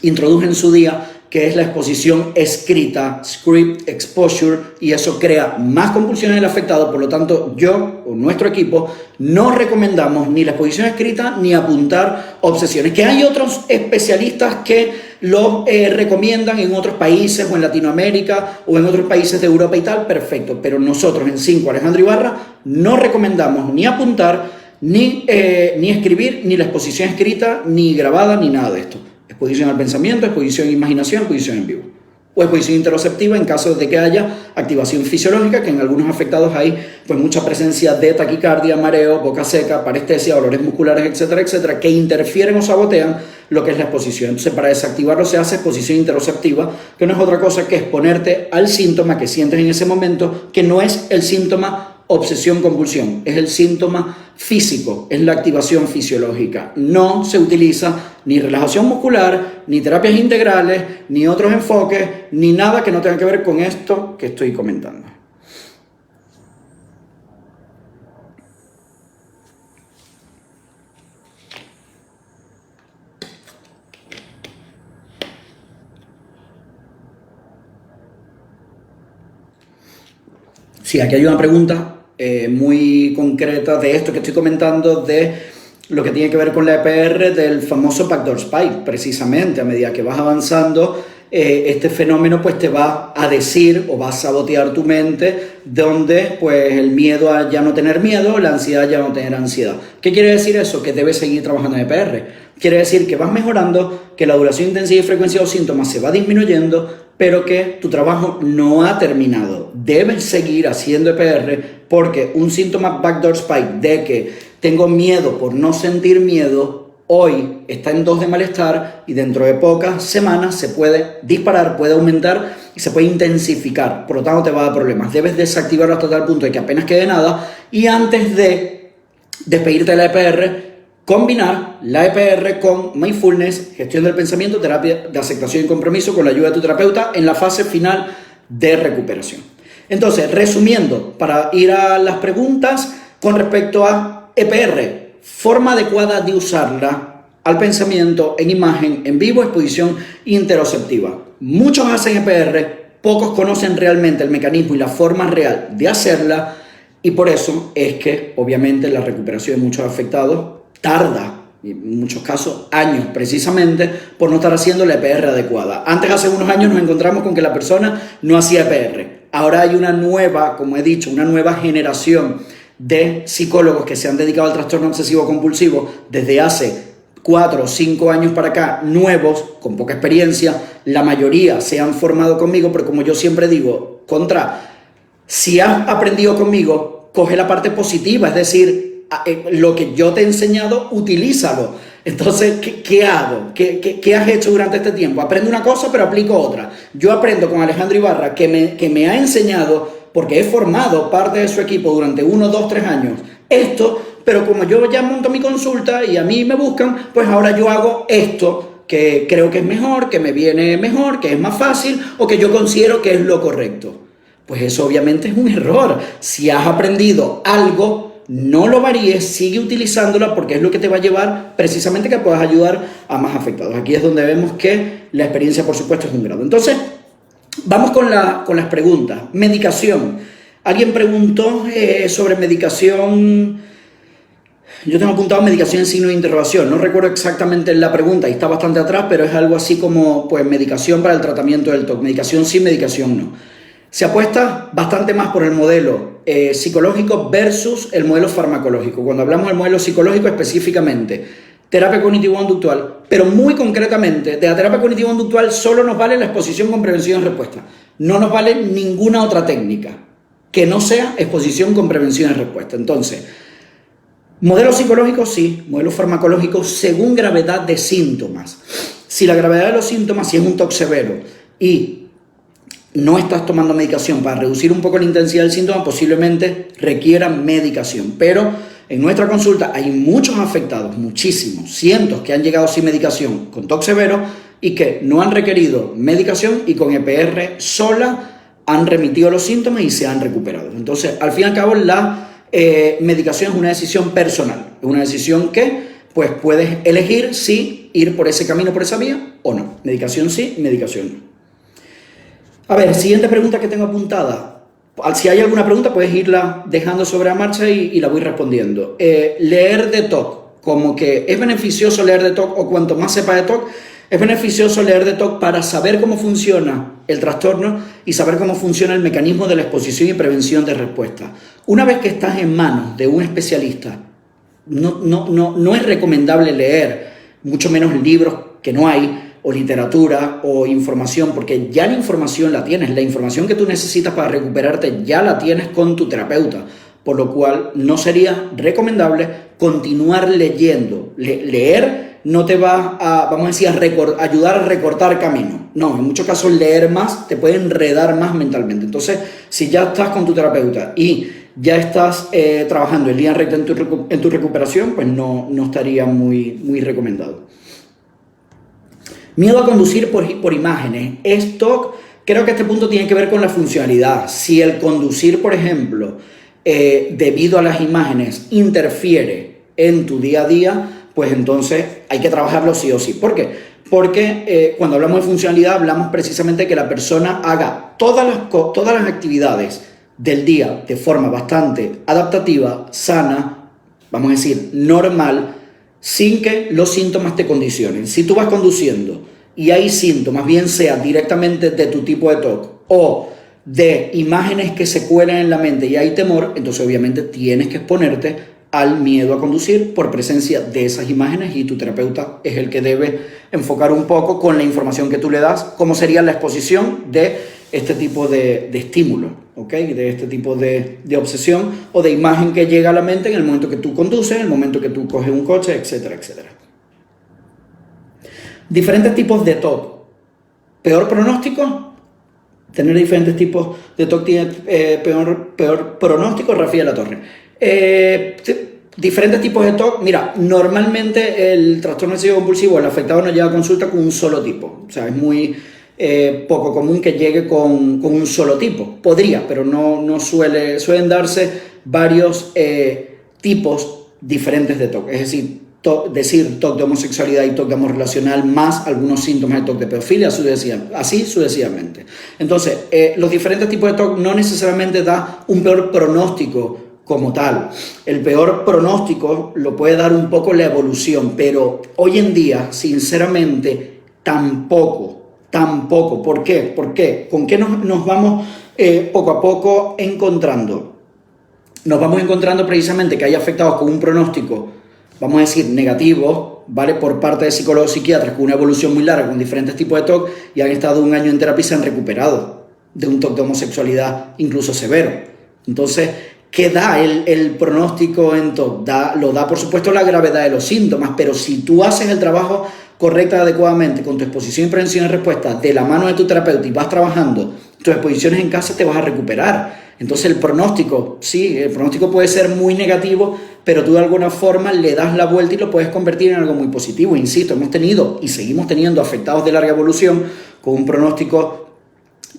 introduje en su día, que es la exposición escrita, script exposure, y eso crea más compulsión en el afectado. Por lo tanto, yo o nuestro equipo no recomendamos ni la exposición escrita ni apuntar obsesiones. Que hay otros especialistas que lo recomiendan en otros países o en Latinoamérica o en otros países de Europa y tal, perfecto, pero nosotros en 5 Alejandro Ibarra no recomendamos ni apuntar, ni escribir, ni la exposición escrita, ni grabada, ni nada de esto. Exposición al pensamiento, exposición a imaginación, exposición en vivo. O exposición interoceptiva en caso de que haya activación fisiológica, que en algunos afectados hay pues mucha presencia de taquicardia, mareo, boca seca, parestesia, dolores musculares, etcétera, etcétera, que interfieren o sabotean lo que es la exposición. Entonces, para desactivarlo se hace exposición interoceptiva, que no es otra cosa que exponerte al síntoma que sientes en ese momento, que no es el síntoma obsesión-compulsión, es el síntoma físico, es la activación fisiológica. No se utiliza ni relajación muscular, ni terapias integrales, ni otros enfoques, ni nada que no tenga que ver con esto que estoy comentando. Sí, aquí hay una pregunta muy concreta de esto que estoy comentando, de lo que tiene que ver con la EPR, del famoso backdoor spike. Precisamente, a medida que vas avanzando, este fenómeno pues te va a decir o va a sabotear tu mente, donde pues el miedo a ya no tener miedo, la ansiedad a ya no tener ansiedad. ¿Qué quiere decir eso? Que debes seguir trabajando en EPR. Quiere decir que vas mejorando, que la duración, intensidad y frecuencia de los síntomas se va disminuyendo, pero que tu trabajo no ha terminado. Debes seguir haciendo EPR, porque un síntoma backdoor spike de que tengo miedo por no sentir miedo, hoy está en 2 de malestar y dentro de pocas semanas se puede disparar, puede aumentar y se puede intensificar. Por lo tanto, te va a dar problemas. Debes desactivarlo hasta tal punto de que apenas quede nada, y antes de despedirte de la EPR, combinar la EPR con mindfulness, gestión del pensamiento, terapia de aceptación y compromiso con la ayuda de tu terapeuta en la fase final de recuperación. Entonces, resumiendo, para ir a las preguntas con respecto a EPR, forma adecuada de usarla al pensamiento en imagen, en vivo, exposición interoceptiva. Muchos hacen EPR, pocos conocen realmente el mecanismo y la forma real de hacerla, y por eso es que obviamente la recuperación de muchos afectados tarda, en muchos casos años, precisamente por no estar haciendo la EPR adecuada. Antes, hace unos años, nos encontramos con que la persona no hacía EPR. Ahora hay una nueva, como he dicho, una nueva generación de psicólogos que se han dedicado al trastorno obsesivo compulsivo desde hace 4 o 5 años para acá, nuevos, con poca experiencia. La mayoría se han formado conmigo, pero como yo siempre digo, si has aprendido conmigo, coge la parte positiva, es decir, lo que yo te he enseñado, utilízalo. Entonces, ¿qué hago? ¿Qué has hecho durante este tiempo? Aprendo una cosa, pero aplico otra. Yo aprendo con Alejandro Ibarra, que me ha enseñado, porque he formado parte de su equipo durante 1, 2, 3 años, esto, pero como yo ya monto mi consulta y a mí me buscan, pues ahora yo hago esto, que creo que es mejor, que me viene mejor, que es más fácil, o que yo considero que es lo correcto. Pues eso obviamente es un error. Si has aprendido algo, no lo varíes, sigue utilizándola, porque es lo que te va a llevar precisamente que puedas ayudar a más afectados. Aquí es donde vemos que la experiencia, por supuesto, es un grado. Entonces, vamos con las preguntas. Medicación. Alguien preguntó sobre medicación. Yo tengo apuntado medicación en signo de interrogación. No recuerdo exactamente la pregunta y está bastante atrás, pero es algo así como pues medicación para el tratamiento del TOC. Medicación sí, medicación no. Se apuesta bastante más por el modelo psicológico versus el modelo farmacológico. Cuando hablamos del modelo psicológico, específicamente terapia cognitivo-conductual, pero muy concretamente, de la terapia cognitivo-conductual solo nos vale la exposición con prevención y respuesta. No nos vale ninguna otra técnica que no sea exposición con prevención y respuesta. Entonces, modelo psicológico sí, modelo farmacológico según gravedad de síntomas. Si la gravedad de los síntomas, si es un TOC severo y no estás tomando medicación para reducir un poco la intensidad del síntoma, posiblemente requiera medicación. Pero en nuestra consulta hay muchos afectados, muchísimos, cientos que han llegado sin medicación con TOC severo y que no han requerido medicación, y con EPR sola han remitido los síntomas y se han recuperado. Entonces, al fin y al cabo, la medicación es una decisión personal, es una decisión que pues puedes elegir si ir por ese camino, por esa vía o no. Medicación sí, medicación no. A ver, siguiente pregunta que tengo apuntada. Si hay alguna pregunta puedes irla dejando sobre la marcha y la voy respondiendo. Leer de TOC, como que es beneficioso leer de TOC, o cuanto más sepa de TOC, es beneficioso leer de TOC para saber cómo funciona el trastorno y saber cómo funciona el mecanismo de la exposición y prevención de respuesta. Una vez que estás en manos de un especialista, no es recomendable leer, mucho menos libros que no hay, o literatura, o información, porque ya la información la tienes, la información que tú necesitas para recuperarte ya la tienes con tu terapeuta, por lo cual no sería recomendable continuar leyendo. Leer no te va a, vamos a decir, ayudar a recortar camino. No, en muchos casos leer más te puede enredar más mentalmente. Entonces, si ya estás con tu terapeuta y ya estás trabajando en línea recta en tu recuperación, pues no estaría muy recomendado. Miedo a conducir por imágenes. Esto, creo que este punto tiene que ver con la funcionalidad. Si el conducir, por ejemplo, debido a las imágenes, interfiere en tu día a día, pues entonces hay que trabajarlo sí o sí. ¿Por qué? Porque cuando hablamos de funcionalidad, hablamos precisamente de que la persona haga todas las actividades del día de forma bastante adaptativa, sana, vamos a decir, normal, sin que los síntomas te condicionen. Si tú vas conduciendo y hay síntomas, bien sea directamente de tu tipo de TOC o de imágenes que se cuelan en la mente y hay temor, entonces obviamente tienes que exponerte al miedo a conducir por presencia de esas imágenes, y tu terapeuta es el que debe enfocar un poco con la información que tú le das cómo sería la exposición de este tipo de estímulo, ¿ok? De este tipo de obsesión o de imagen que llega a la mente en el momento que tú conduces, en el momento que tú coges un coche, etcétera, etcétera. Diferentes tipos de TOC. ¿Peor pronóstico? Tener diferentes tipos de TOC tiene peor pronóstico. Rafael Latorre. Diferentes tipos de TOC. Mira, normalmente el trastorno obsesivo compulsivo, el afectado no llega a consulta con un solo tipo. O sea, es muy poco común que llegue con un solo tipo. Podría, pero no suelen darse varios tipos diferentes de TOC. Es decir, TOC de homosexualidad y TOC de amor relacional, más algunos síntomas de TOC de pedofilia, así sucesivamente. Entonces, los diferentes tipos de TOC no necesariamente da un peor pronóstico como tal. El peor pronóstico lo puede dar un poco la evolución, pero hoy en día, sinceramente, tampoco. ¿Por qué? ¿Con qué nos vamos poco a poco encontrando? Nos vamos encontrando precisamente que hay afectados con un pronóstico, vamos a decir, negativo, ¿vale? Por parte de psicólogos psiquiatras con una evolución muy larga, con diferentes tipos de TOC, y han estado un año en terapia y se han recuperado de un TOC de homosexualidad incluso severo. Entonces, ¿qué da el pronóstico en TOC? Lo da, por supuesto, la gravedad de los síntomas, pero si tú haces el trabajo correcta y adecuadamente con tu exposición y prevención y respuesta de la mano de tu terapeuta y vas trabajando tus exposiciones en casa, te vas a recuperar. Entonces el pronóstico, sí, el pronóstico puede ser muy negativo, pero tú de alguna forma le das la vuelta y lo puedes convertir en algo muy positivo. Insisto, hemos tenido y seguimos teniendo afectados de larga evolución con un pronóstico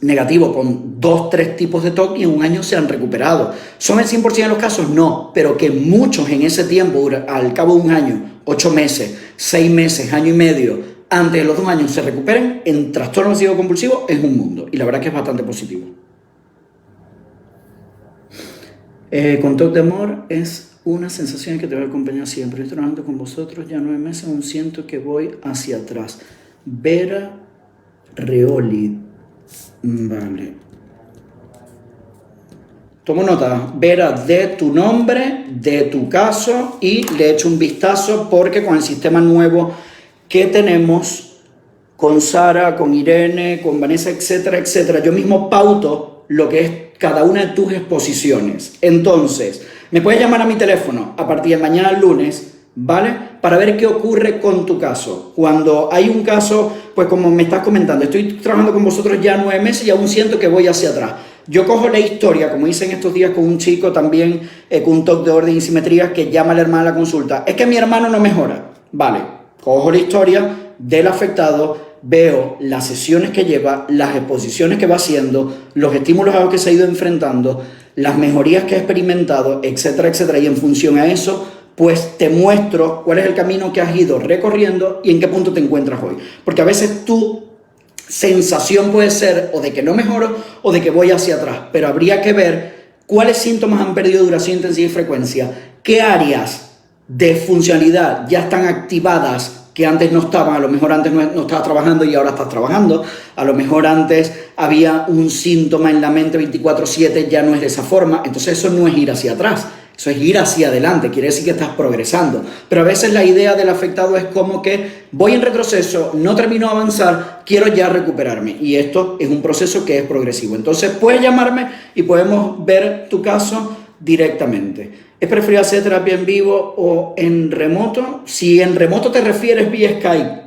negativo, con 2-3 tipos de TOC, y en un año se han recuperado. ¿Son el 100% de los casos? No, pero que muchos en ese tiempo, al cabo de un año, 8 meses, 6 meses, año y medio, antes de los 2 años se recuperen en trastorno obsesivo compulsivo, es un mundo, y la verdad que es bastante positivo. Con TOC de amor es una sensación que te va a acompañar siempre. Estoy trabajando con vosotros ya 9 meses, aún siento que voy hacia atrás. Vera Reoli. Vale. Tomo nota, Vera, de tu nombre, de tu caso, y le echo un vistazo porque con el sistema nuevo que tenemos, con Sara, con Irene, con Vanessa, etcétera, etcétera, yo mismo pauto lo que es cada una de tus exposiciones. Entonces, me puedes llamar a mi teléfono a partir de mañana lunes, ¿vale? Para ver qué ocurre con tu caso. Cuando hay un caso, pues como me estás comentando, estoy trabajando con vosotros ya 9 meses y aún siento que voy hacia atrás. Yo cojo la historia, como hice en estos días con un chico también con un TOC de orden y simetría, que llama a la hermana a la consulta. Es que mi hermano no mejora. Vale, cojo la historia del afectado, veo las sesiones que lleva, las exposiciones que va haciendo, los estímulos a los que se ha ido enfrentando, las mejorías que ha experimentado, etcétera, etcétera, y en función a eso, pues te muestro cuál es el camino que has ido recorriendo y en qué punto te encuentras hoy. Porque a veces tu sensación puede ser o de que no mejoro o de que voy hacia atrás, pero habría que ver cuáles síntomas han perdido duración, intensidad y frecuencia, qué áreas de funcionalidad ya están activadas que antes no estaban, a lo mejor antes no estabas trabajando y ahora estás trabajando, a lo mejor antes había un síntoma en la mente 24/7, ya no es de esa forma, entonces eso no es ir hacia atrás, eso es ir hacia adelante, quiere decir que estás progresando, pero a veces la idea del afectado es como que voy en retroceso, no termino de avanzar, quiero ya recuperarme, y esto es un proceso que es progresivo, entonces puedes llamarme y podemos ver tu caso directamente. ¿Es preferible hacer terapia en vivo o en remoto? Si en remoto te refieres vía Skype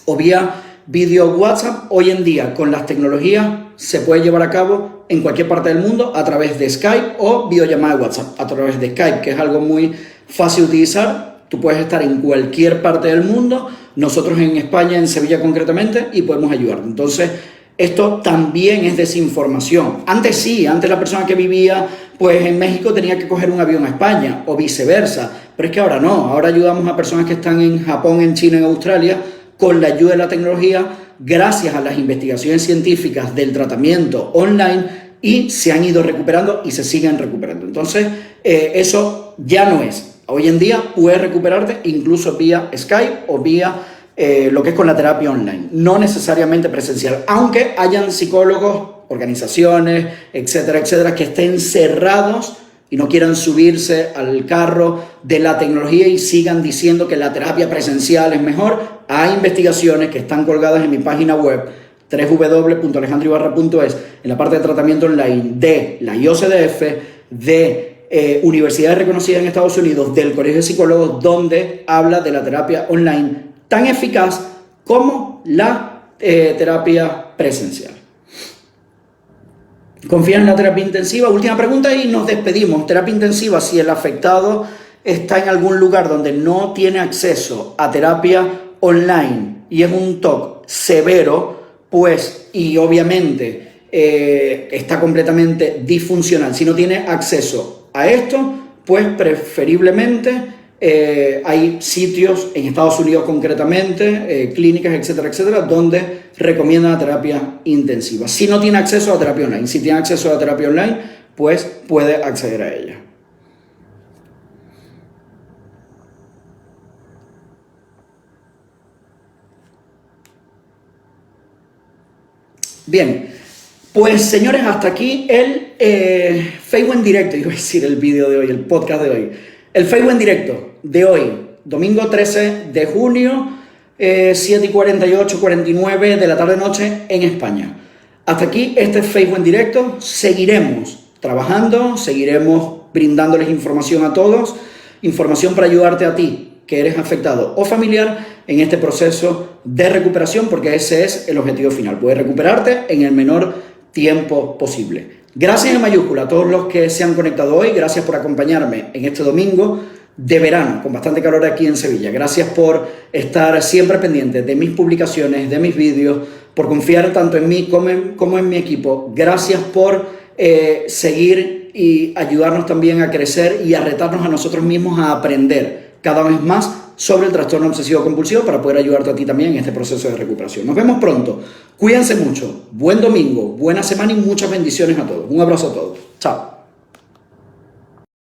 o vía video WhatsApp, hoy en día con las tecnologías se puede llevar a cabo en cualquier parte del mundo a través de Skype o videollamada de WhatsApp a través de Skype, que es algo muy fácil de utilizar. Tú puedes estar en cualquier parte del mundo, nosotros en España, en Sevilla concretamente, y podemos ayudarte. Entonces, esto también es desinformación. Antes sí, antes la persona que vivía pues en México tenía que coger un avión a España o viceversa, pero es que ahora no, ahora ayudamos a personas que están en Japón, en China, en Australia, con la ayuda de la tecnología, gracias a las investigaciones científicas del tratamiento online, y se han ido recuperando y se siguen recuperando. Entonces, eso ya no es. Hoy en día puedes recuperarte incluso vía Skype o vía lo que es con la terapia online, no necesariamente presencial, aunque hayan psicólogos, organizaciones, etcétera, etcétera, que estén cerrados y no quieran subirse al carro de la tecnología y sigan diciendo que la terapia presencial es mejor. Hay investigaciones que están colgadas en mi página web www.alejandroibarra.es en la parte de tratamiento online de la IOCDF, de universidades reconocidas en Estados Unidos, del Colegio de Psicólogos, donde habla de la terapia online tan eficaz como la terapia presencial. ¿Confías en la terapia intensiva? Última pregunta y nos despedimos. Terapia intensiva, si el afectado está en algún lugar donde no tiene acceso a terapia online y es un TOC severo, pues, y obviamente está completamente disfuncional, si no tiene acceso a esto, pues preferiblemente hay sitios en Estados Unidos concretamente, clínicas, etcétera, etcétera, donde recomiendan la terapia intensiva. Si no tiene acceso a terapia online, si tiene acceso a la terapia online, pues puede acceder a ella. Bien, pues señores, hasta aquí el Facebook en directo, iba a decir el vídeo de hoy, el podcast de hoy. El Facebook en directo de hoy, domingo 13 de junio, 7:48, 49 de la tarde-noche en España. Hasta aquí este Facebook en directo. Seguiremos trabajando, seguiremos brindándoles información a todos, información para ayudarte a ti, que eres afectado o familiar, en este proceso de recuperación, porque ese es el objetivo final, poder recuperarte en el menor tiempo posible. Gracias en mayúscula a todos los que se han conectado hoy, gracias por acompañarme en este domingo de verano, con bastante calor aquí en Sevilla. Gracias por estar siempre pendientes de mis publicaciones, de mis vídeos, por confiar tanto en mí como en mi equipo. Gracias por seguir y ayudarnos también a crecer y a retarnos a nosotros mismos a aprender cada vez más sobre el trastorno obsesivo compulsivo para poder ayudarte a ti también en este proceso de recuperación. Nos vemos pronto. Cuídense mucho. Buen domingo, buena semana y muchas bendiciones a todos. Un abrazo a todos. Chao.